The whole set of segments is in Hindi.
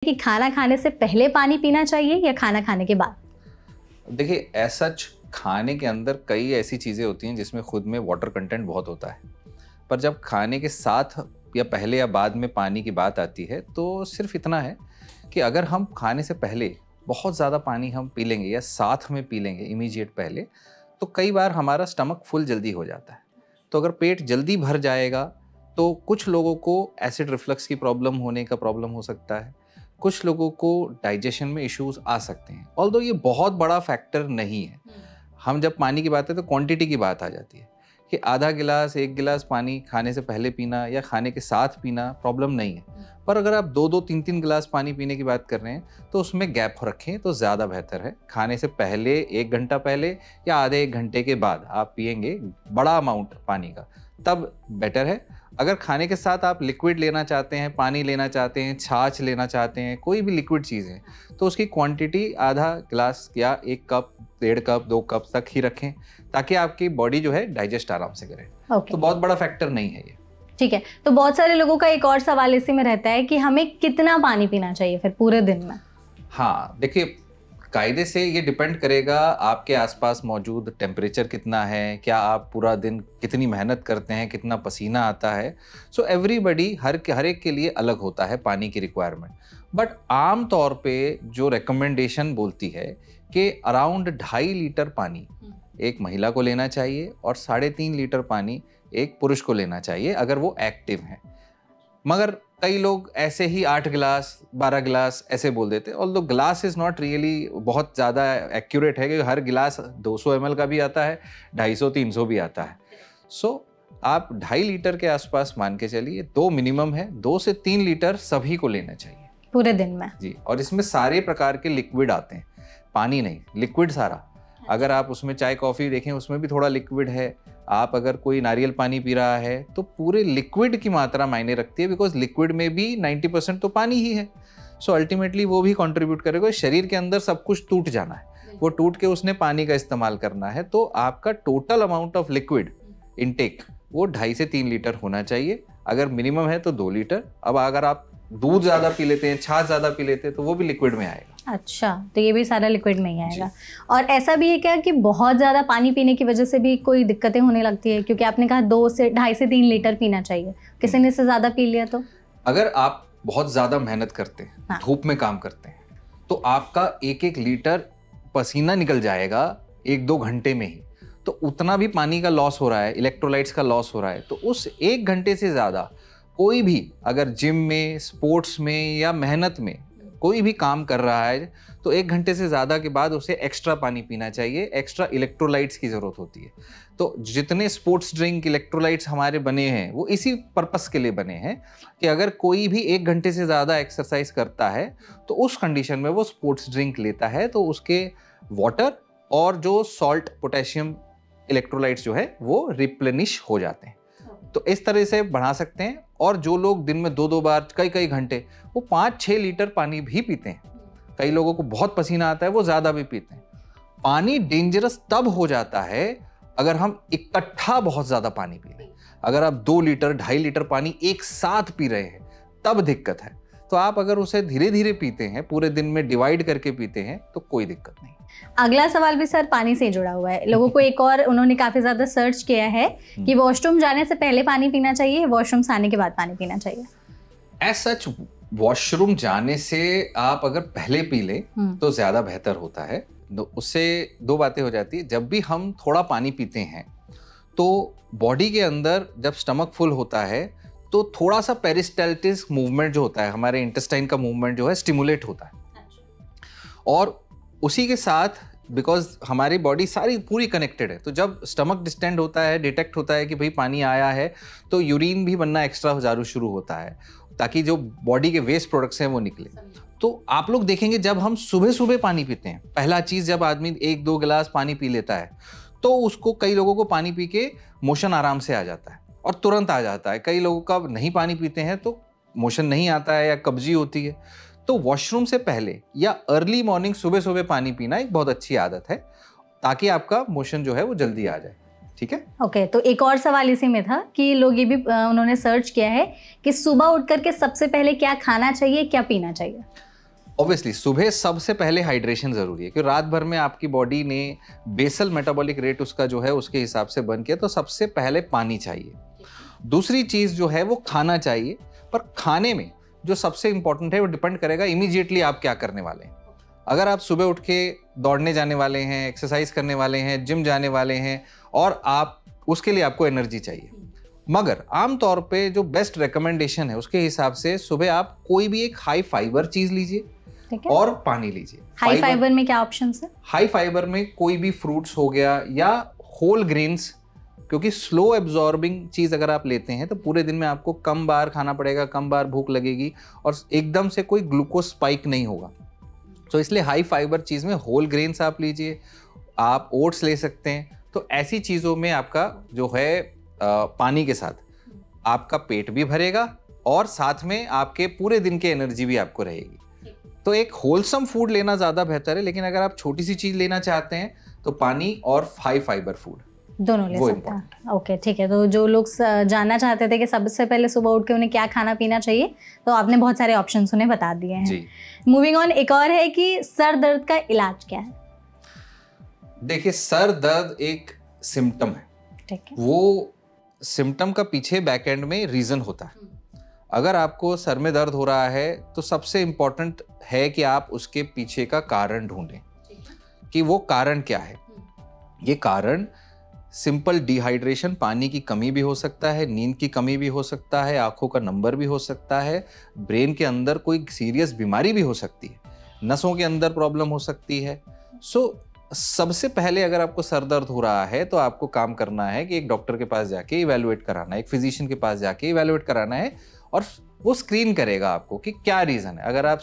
कि खाना खाने से पहले पानी पीना चाहिए या खाना खाने के बाद? देखिए, ऐसा खाने के अंदर कई ऐसी चीज़ें होती हैं जिसमें खुद में वाटर कंटेंट बहुत होता है, पर जब खाने के साथ या पहले या बाद में पानी की बात आती है तो सिर्फ इतना है कि अगर हम खाने से पहले बहुत ज़्यादा पानी हम पी लेंगे या साथ में पी लेंगे इमीडिएट पहले, तो कई बार हमारा स्टमक फुल जल्दी हो जाता है। तो अगर पेट जल्दी भर जाएगा तो कुछ लोगों को एसिड रिफ्लक्स की प्रॉब्लम होने का प्रॉब्लम हो सकता है, कुछ लोगों को डाइजेशन में इश्यूज आ सकते हैं। ऑल्दो ये बहुत बड़ा फैक्टर नहीं है। हम जब पानी की बात है तो क्वांटिटी की बात आ जाती है कि आधा गिलास 1 गिलास पानी खाने से पहले पीना या खाने के साथ पीना प्रॉब्लम नहीं है। पर अगर आप 2-2 3-3 गिलास पानी पीने की बात कर रहे हैं तो उसमें गैप रखें तो ज़्यादा बेहतर है। खाने से पहले 1 घंटा पहले या आधे 1 घंटे के बाद आप पिएंगे बड़ा अमाउंट पानी का, तब बेटर है। अगर खाने के साथ आप लिक्विड लेना चाहते हैं, पानी लेना चाहते हैं, छाछ लेना चाहते हैं, कोई भी लिक्विड चीज़ है, तो उसकी क्वांटिटी आधा गिलास या 1 कप, 1.5 कप, 2 कप तक ही रखें ताकि आपकी बॉडी जो है डाइजेस्ट आराम से करे। तो बहुत बड़ा फैक्टर नहीं है ये। ठीक है, तो बहुत सारे लोगों का एक और सवाल इसी में रहता है कि हमें कितना पानी पीना चाहिए फिर पूरे दिन में? हाँ, देखिए, कायदे से ये डिपेंड करेगा आपके आसपास मौजूद टेम्परेचर कितना है, क्या आप पूरा दिन कितनी मेहनत करते हैं, कितना पसीना आता है। सो एवरीबडी हर एक के लिए अलग होता है पानी की रिक्वायरमेंट। बट आम तौर पे जो रिकमेंडेशन बोलती है कि अराउंड 2.5 लीटर पानी एक महिला को लेना चाहिए और 3.5 लीटर पानी एक पुरुष को लेना चाहिए अगर वो एक्टिव हैं। मगर कई लोग ऐसे ही 8 गिलास 12 गिलास ऐसे बोल देते हैं। Although glass is not really बहुत ज़्यादा एक्यूरेट है कि हर गिलास 200 ml का भी आता है, 250-300 भी आता है। सो आप 2.5 लीटर के आसपास मान के चलिए, 2 मिनिमम है, 2 से 3 लीटर सभी को लेना चाहिए पूरे दिन में जी। और इसमें सारे प्रकार के लिक्विड आते हैं, पानी नहीं, लिक्विड सारा। अगर आप उसमें चाय कॉफ़ी देखें उसमें भी थोड़ा लिक्विड है। आप अगर कोई नारियल पानी पी रहा है तो पूरे लिक्विड की मात्रा मायने रखती है, बिकॉज लिक्विड में भी 90% तो पानी ही है। सो अल्टीमेटली वो भी कंट्रीब्यूट करेगा। शरीर के अंदर सब कुछ टूट जाना है, वो टूट के उसने पानी का इस्तेमाल करना है, तो आपका total amount of liquid intake वो 2.5 से 3 लीटर होना चाहिए। अगर मिनिमम है तो 2 लीटर। अब अगर आप दूध ज़्यादा पी लेते हैं, छाछ ज़्यादा पी लेते हैं, तो वो भी लिक्विड में आएगा। अच्छा, तो ये भी सारा लिक्विड में ही आएगा। और ऐसा भी है क्या कि बहुत ज़्यादा पानी पीने की वजह से भी कोई दिक्कतें होने लगती है? क्योंकि आपने कहा 2.5 से 3 लीटर पीना चाहिए, किसी ने से ज़्यादा पी लिया तो? अगर आप बहुत ज़्यादा मेहनत करते हैं, हाँ। धूप में काम करते हैं, तो आपका 1-1 लीटर पसीना निकल जाएगा 1-2 घंटे में ही। तो उतना भी पानी का लॉस हो रहा है, इलेक्ट्रोलाइट्स का लॉस हो रहा है। तो उस 1 घंटे से ज़्यादा कोई भी अगर जिम में, स्पोर्ट्स में या मेहनत में कोई भी काम कर रहा है तो 1 घंटे से ज़्यादा के बाद उसे एक्स्ट्रा पानी पीना चाहिए। एक्स्ट्रा इलेक्ट्रोलाइट्स की ज़रूरत होती है। तो जितने स्पोर्ट्स ड्रिंक इलेक्ट्रोलाइट्स हमारे बने हैं वो इसी पर्पस के लिए बने हैं कि अगर कोई भी 1 घंटे से ज़्यादा एक्सरसाइज करता है तो उस कंडीशन में वो स्पोर्ट्स ड्रिंक लेता है तो उसके वाटर और जो सॉल्ट, पोटेशियम, इलेक्ट्रोलाइट्स जो है वो रिप्लेनिश हो जाते हैं। तो इस तरह से बढ़ा सकते हैं। और जो लोग दिन में 2-2 बार कई घंटे वो 5-6 लीटर पानी भी पीते हैं। कई लोगों को बहुत पसीना आता है, वो ज़्यादा भी पीते हैं। पानी डेंजरस तब हो जाता है अगर हम इकट्ठा बहुत ज़्यादा पानी पी लें। अगर आप 2 लीटर 2.5 लीटर पानी एक साथ पी रहे हैं तब दिक्कत है। तो आप अगर उसे धीरे धीरे पीते हैं, पूरे दिन में डिवाइड करके पीते हैं, तो कोई दिक्कत नहीं। अगला सवाल भी सर पानी से जुड़ा हुआ है। लोगों को एक और उन्होंने काफ़ी ज़्यादा सर्च किया है कि वॉशरूम जाने से पहले पानी पीना चाहिए, वॉशरूम से आने के बाद पानी पीना चाहिए? एज सच वॉशरूम जाने से आप अगर पहले पी लें तो ज़्यादा बेहतर होता है। उससे 2 बातें हो जाती है। जब भी हम थोड़ा पानी पीते हैं तो बॉडी के अंदर जब स्टमक फुल होता है तो थोड़ा सा पेरिस्टाल्टिस मूवमेंट जो होता है, हमारे इंटेस्टाइन का मूवमेंट जो है स्टिमुलेट होता है। और उसी के साथ बिकॉज हमारी बॉडी सारी पूरी कनेक्टेड है, तो जब स्टमक डिस्टेंड होता है, डिटेक्ट होता है कि भाई पानी आया है, तो यूरिन भी बनना एक्स्ट्रा जारू शुरू होता है ताकि जो बॉडी के वेस्ट प्रोडक्ट्स हैं वो निकले। तो आप लोग देखेंगे जब हम सुबह सुबह पानी पीते हैं, पहला चीज़ जब आदमी 1-2 गिलास पानी पी लेता है तो उसको, कई लोगों को पानी पी के मोशन आराम से आ जाता है और तुरंत आ जाता है। कई लोगों का नहीं पानी पीते हैं तो मोशन नहीं आता है या कब्जी होती है। तो वॉशरूम से पहले या अर्ली मॉर्निंग सुबह सुबह पानी पीना एक बहुत अच्छी आदत है ताकि आपका मोशन जो है वो जल्दी आ जाए। ठीक है, ओके। तो एक और सवाल इसी में था कि लोग ये भी उन्होंने सर्च किया है कि सुबह उठ करके सबसे पहले क्या खाना चाहिए, क्या पीना चाहिए? ऑब्वियसली सुबह सबसे पहले हाइड्रेशन जरूरी है, क्योंकि रात भर में आपकी बॉडी ने बेसल मेटाबॉलिक रेट उसका जो है उसके हिसाब से बर्न किया, तो सबसे पहले पानी चाहिए। दूसरी चीज जो है वो खाना चाहिए, पर खाने में जो सबसे इंपॉर्टेंट है वो डिपेंड करेगा इमीडिएटली आप क्या करने वाले हैं। अगर आप सुबह उठ के दौड़ने जाने वाले हैं, एक्सरसाइज करने वाले हैं, जिम जाने वाले हैं और आप उसके लिए आपको एनर्जी चाहिए, मगर आमतौर पे जो बेस्ट रिकमेंडेशन है उसके हिसाब से सुबह आप कोई भी एक हाई फाइबर चीज लीजिए और पानी लीजिए। हाई फाइबर में क्या ऑप्शंस है? हाई फाइबर में कोई भी फ्रूट्स हो गया या होल ग्रेन्स, क्योंकि स्लो एब्जॉर्बिंग चीज अगर आप लेते हैं तो पूरे दिन में आपको कम बार खाना पड़ेगा, कम बार भूख लगेगी और एकदम से कोई ग्लूकोज स्पाइक नहीं होगा। तो इसलिए हाई फाइबर चीज में होल ग्रेन्स आप लीजिए, आप ओट्स ले सकते हैं। तो ऐसी चीजों में आपका जो है पानी के साथ आपका पेट भी भरेगा और साथ में आपके पूरे दिन की एनर्जी भी आपको रहेगी। तो एक होलसम फूड लेना ज्यादा बेहतर है, लेकिन अगर आप छोटी सी चीज लेना चाहते हैं तो पानी और हाई फाइबर फूड दोनों ले सकते हैं। ओके, ठीक है। तो जो लोग जानना चाहते थे कि सबसे पहले सुबह उठ के उन्हें क्या खाना पीना चाहिए, तो आपने बहुत सारे ऑप्शंस उन्हें बता दिए हैं। मूविंग ऑन, एक और है कि सर दर्द का इलाज क्या है? देखिए, सर दर्द एक सिम्टम है, ठीक है। वो सिम्टम का पीछे बैक एंड में रीजन होता है। अगर आपको सर में दर्द हो रहा है तो सबसे इंपॉर्टेंट है कि आप उसके पीछे का कारण ढूंढें कि वो कारण क्या है। ये कारण सिंपल डिहाइड्रेशन, पानी की कमी भी हो सकता है, नींद की कमी भी हो सकता है, आंखों का नंबर भी हो सकता है, ब्रेन के अंदर कोई सीरियस बीमारी भी हो सकती है, नसों के अंदर प्रॉब्लम हो सकती है। सबसे पहले अगर आपको सर दर्द हो रहा है तो आपको काम करना है कि एक डॉक्टर के पास जाके इवैल्यूएट कराना है, एक फिजिशियन के पास जाके इवैल्यूएट कराना है और वो स्क्रीन करेगा आपको कि क्या रीज़न है। अगर आप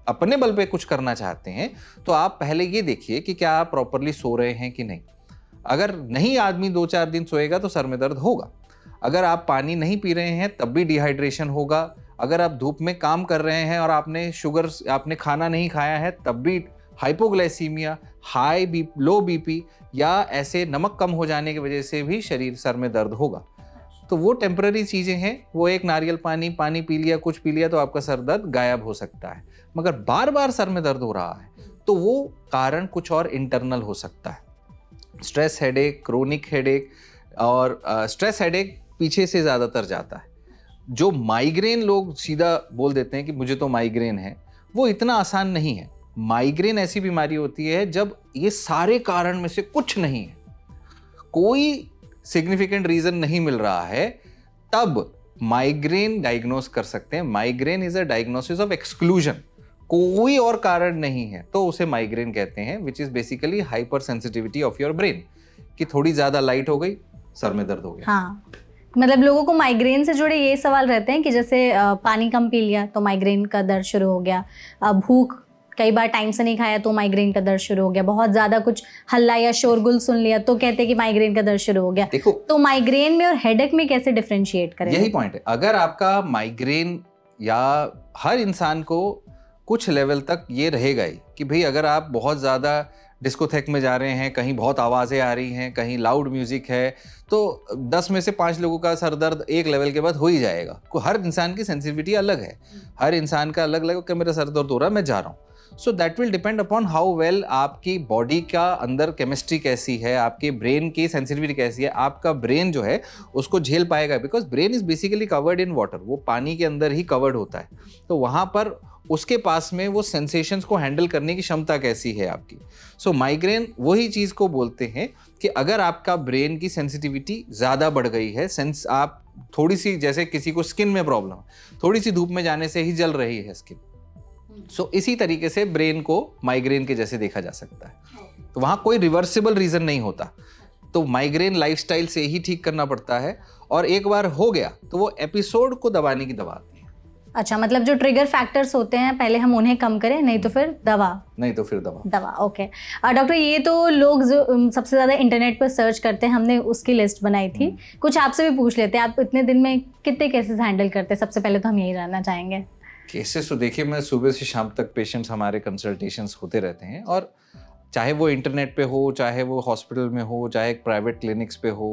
अपने बल पे कुछ करना चाहते हैं तो आप पहले ये देखिए कि क्या आप प्रॉपरली सो रहे हैं कि नहीं। अगर नहीं आदमी 2-4 दिन सोएगा तो सर में दर्द होगा। अगर आप पानी नहीं पी रहे हैं तब भी डिहाइड्रेशन होगा। अगर आप धूप में काम कर रहे हैं और आपने खाना नहीं खाया है तब भी हाइपोग्लाइसीमिया, लो बीपी या ऐसे नमक कम हो जाने की वजह से भी सर में दर्द होगा। तो वो टेम्पररी चीज़ें हैं, वो एक नारियल पानी पी लिया, कुछ पी लिया तो आपका सर दर्द गायब हो सकता है। मगर बार बार सर में दर्द हो रहा है तो वो कारण कुछ और इंटरनल हो सकता है। स्ट्रेस हेडेक, क्रोनिक हेडेक, और स्ट्रेस हेडेक पीछे से ज़्यादातर जाता है। जो माइग्रेन लोग सीधा बोल देते हैं कि मुझे तो माइग्रेन है, वो इतना आसान नहीं है। माइग्रेन ऐसी बीमारी होती है जब ये सारे कारण में से कुछ नहीं है, कोई सिग्निफिकेंट रीजन नहीं मिल रहा है, तब माइग्रेन डायग्नोस कर सकते हैं। Migraine is a diagnosis of exclusion, कोई और कारण नहीं है तो उसे माइग्रेन कहते हैं, which is basically hyper sensitivity of your brain, कि थोड़ी ज्यादा लाइट हो गई, सर में दर्द हो गया। हाँ, मतलब लोगों को माइग्रेन से जुड़े ये सवाल रहते हैं कि जैसे पानी कम पी लिया तो माइग्रेन का दर्द शुरू हो गया, भूख कई बार टाइम से नहीं खाया तो माइग्रेन का दर्द शुरू हो गया, बहुत ज्यादा कुछ हल्ला या शोरगुल सुन लिया तो कहते हैं कि माइग्रेन का दर्द शुरू हो गया। देखो, तो माइग्रेन में और हेडेक में कैसे डिफरेंशिएट करें? यही पॉइंट है। अगर आपका माइग्रेन, या हर इंसान को कुछ लेवल तक ये रहेगा ही कि भाई अगर आप बहुत ज़्यादा डिस्कोथेक में जा रहे हैं, कहीं बहुत आवाज़ें आ रही हैं, कहीं लाउड म्यूज़िक है, तो 10 में से 5 लोगों का सर दर्द एक लेवल के बाद हो ही जाएगा। हर इंसान की सेंसिटिविटी अलग है, हर इंसान का अलग अलग कि मेरा सर दर्द हो रहा है, मैं जा रहा हूँ। So that will depend upon how well आपकी बॉडी का अंदर केमिस्ट्री कैसी है, आपके ब्रेन की सेंसिटिविटी कैसी है, आपका ब्रेन जो है उसको झेल पाएगा। Because brain is basically covered in water, वो पानी के अंदर ही कवर्ड होता है, तो वहाँ पर उसके पास में वो सेंसेशंस को हैंडल करने की क्षमता कैसी है आपकी। सो माइग्रेन वही चीज़ को बोलते हैं कि अगर आपका ब्रेन की सेंसिटिविटी ज़्यादा बढ़ गई है, सेंस आप थोड़ी सी, जैसे किसी को स्किन में प्रॉब्लम, थोड़ी सी धूप में जाने से ही जल रही है स्किन, सो इसी तरीके से ब्रेन को माइग्रेन के जैसे देखा जा सकता है। तो वहाँ कोई रिवर्सिबल रीज़न नहीं होता, तो माइग्रेन लाइफस्टाइल से ही ठीक करना पड़ता है, और एक बार हो गया तो वो एपिसोड को दबाने की दवा आती है। अच्छा, मतलब जो ट्रिगर फैक्टर्स होते हैं पहले हम उन्हें कम करें, नहीं तो फिर दवा। ओके डॉक्टर, ये तो लोग जो सबसे ज़्यादा इंटरनेट पर सर्च करते हैं, हमने उसकी लिस्ट बनाई थी। कुछ आपसे भी पूछ लेते हैं, आप इतने दिन में कितने केसेस हैंडल करते हैं? सबसे पहले तो हम यही जानना चाहेंगे। केसेस तो देखिए, मैं सुबह से शाम तक पेशेंट्स हमारे कंसल्टेशंस होते रहते हैं, और चाहे वो इंटरनेट पे हो, चाहे वो हॉस्पिटल में हो, चाहे प्राइवेट क्लिनिक्स पे हो।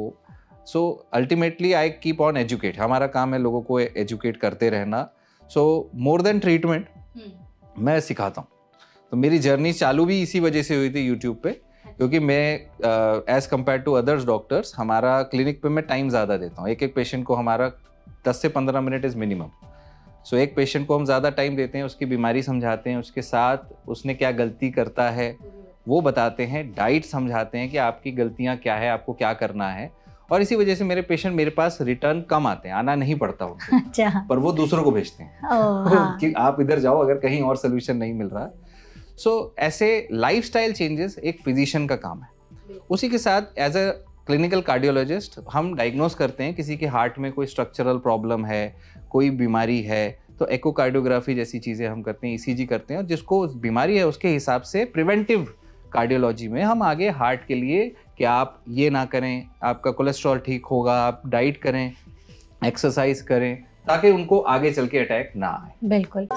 So ultimately I keep on educate, हमारा काम है लोगों को एजुकेट करते रहना। सो मोर देन ट्रीटमेंट, मैं सिखाता हूँ। तो मेरी जर्नी चालू भी इसी वजह से हुई थी यूट्यूब पे, क्योंकि मैं as compare to others doctors, हमारा क्लिनिक पे मैं टाइम ज़्यादा देता हूँ। एक एक पेशेंट को हमारा 10 से 15 मिनट इज़ मिनिमम। सो एक पेशेंट को हम ज़्यादा टाइम देते हैं, उसकी बीमारी समझाते हैं, उसके साथ उसने क्या गलती करता है वो बताते हैं, डाइट समझाते हैं कि आपकी गलतियाँ क्या है, आपको क्या करना है। और इसी वजह से मेरे पेशेंट मेरे पास रिटर्न कम आते हैं, आना नहीं पड़ता उनको। अच्छा। पर वो दूसरों को भेजते हैं हाँ। कि आप इधर जाओ अगर कहीं और सोल्यूशन नहीं मिल रहा। सो ऐसे लाइफस्टाइल चेंजेस एक फिजिशियन का काम है। उसी के साथ एज अ क्लिनिकल कार्डियोलॉजिस्ट हम डायग्नोस करते हैं किसी के हार्ट में कोई स्ट्रक्चरल प्रॉब्लम है, कोई बीमारी है, तो एकोकार्डियोग्राफी जैसी चीज़ें हम करते हैं, ईसीजी करते हैं, और जिसको बीमारी है उसके हिसाब से प्रिवेंटिव कार्डियोलॉजी में हम आगे हार्ट के लिए कि आप ये ना करें, आपका कोलेस्ट्रॉल ठीक होगा, आप डाइट करें, एक्सरसाइज करें, ताकि उनको आगे चल के अटैक ना आए। बिल्कुल।